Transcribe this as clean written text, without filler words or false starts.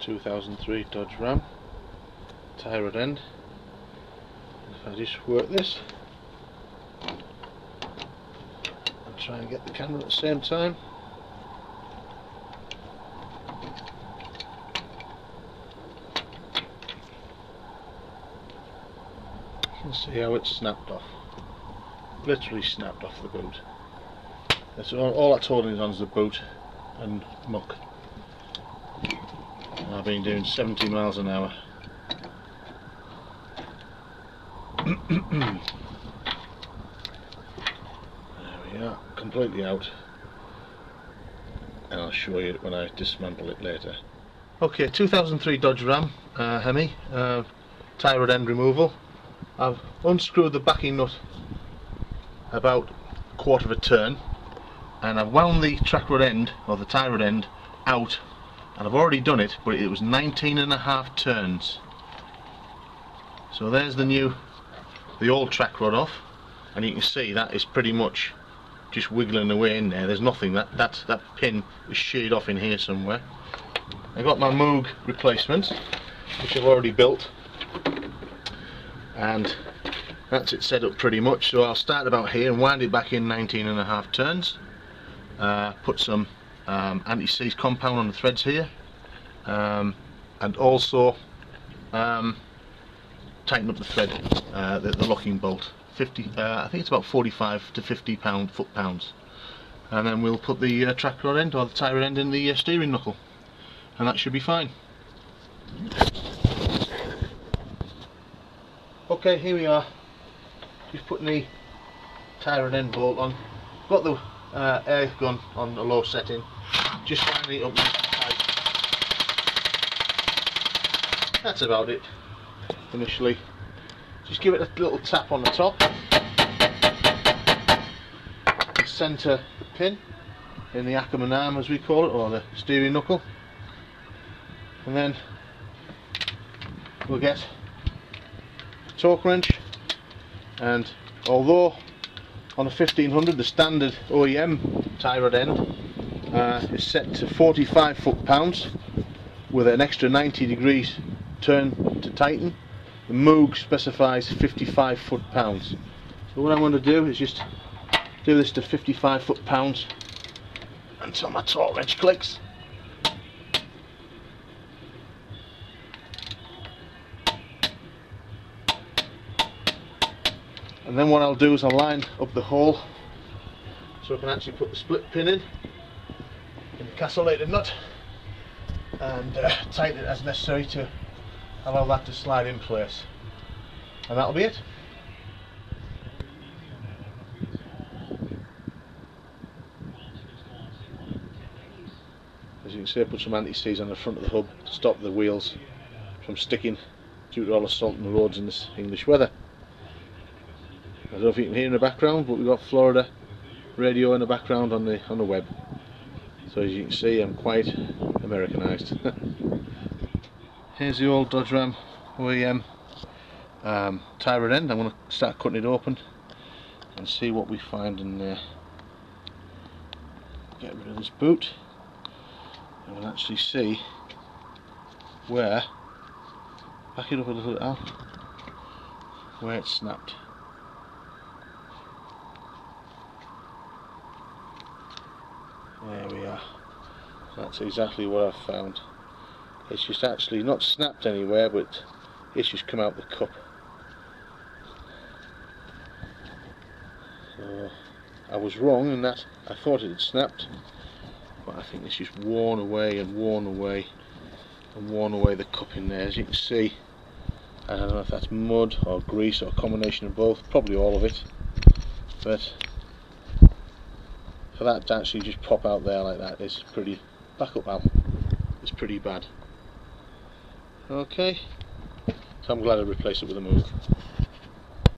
2003 Dodge Ram, tyre at end. If I just work this and try and get the camera at the same time. You can see how it's snapped off. Literally snapped off the boot. That's all that's holding on is the boot and muck. And I've been doing 70 miles an hour. There we are, completely out. And I'll show you when I dismantle it later. Okay, 2003 Dodge Ram Hemi, tyre at end removal. I've unscrewed the backing nut about a quarter of a turn, and I've wound the track rod end, or the tyre rod end, out, and I've already done it, but it was 19.5 turns. So there's the old track rod off, and you can see that is pretty much just wiggling away in there. There's nothing, that pin is sheared off in here somewhere. I got my Moog replacement, which I've already built, and that's it set up pretty much. So I'll start about here and wind it back in 19.5 turns. Put some anti-seize compound on the threads here, and also tighten up the thread, the locking bolt. I think it's about 45 to 50 foot-pounds, and then we'll put the track rod end or the tyre end in the steering knuckle, and that should be fine. Okay, here we are. Just putting the tyre and end bolt on. Got the air gun on a low setting. Just winding it up nice and tight. That's about it. Initially, just give it a little tap on the top. And centre the pin in the Ackerman arm, as we call it, or the steering knuckle, and then we'll get a torque wrench. And although on a 1500 the standard OEM tyre rod end is set to 45 foot-pounds with an extra 90 degrees turn to tighten, the Moog specifies 55 foot-pounds. So what I'm going to do is just do this to 55 foot-pounds until my torque wrench clicks. And then what I'll do is I'll line up the hole so I can actually put the split pin in the castellated nut, and tighten it as necessary to allow that to slide in place, and that'll be it. As you can see, I put some anti-seize on the front of the hub to stop the wheels from sticking due to all the salt in the roads in this English weather. I don't know if you can hear in the background, but we've got Florida radio in the background on the web. So as you can see, I'm quite Americanized. Here's the old Dodge Ram OEM tyre rod end. I'm going to start cutting it open and see what we find in there. Get rid of this boot, and we'll actually see where, back it up a little, Al, where it's snapped. There we are. That's exactly what I've found. It's just actually not snapped anywhere, but it's just come out the cup. So I was wrong in that I thought it had snapped, but I think it's just worn away and worn away and worn away the cup in there. As you can see, I don't know if that's mud or grease or a combination of both, probably all of it, but for that to actually just pop out there like that is pretty, back up Al, it's pretty bad. Okay, so I'm glad I replaced it with a Moog.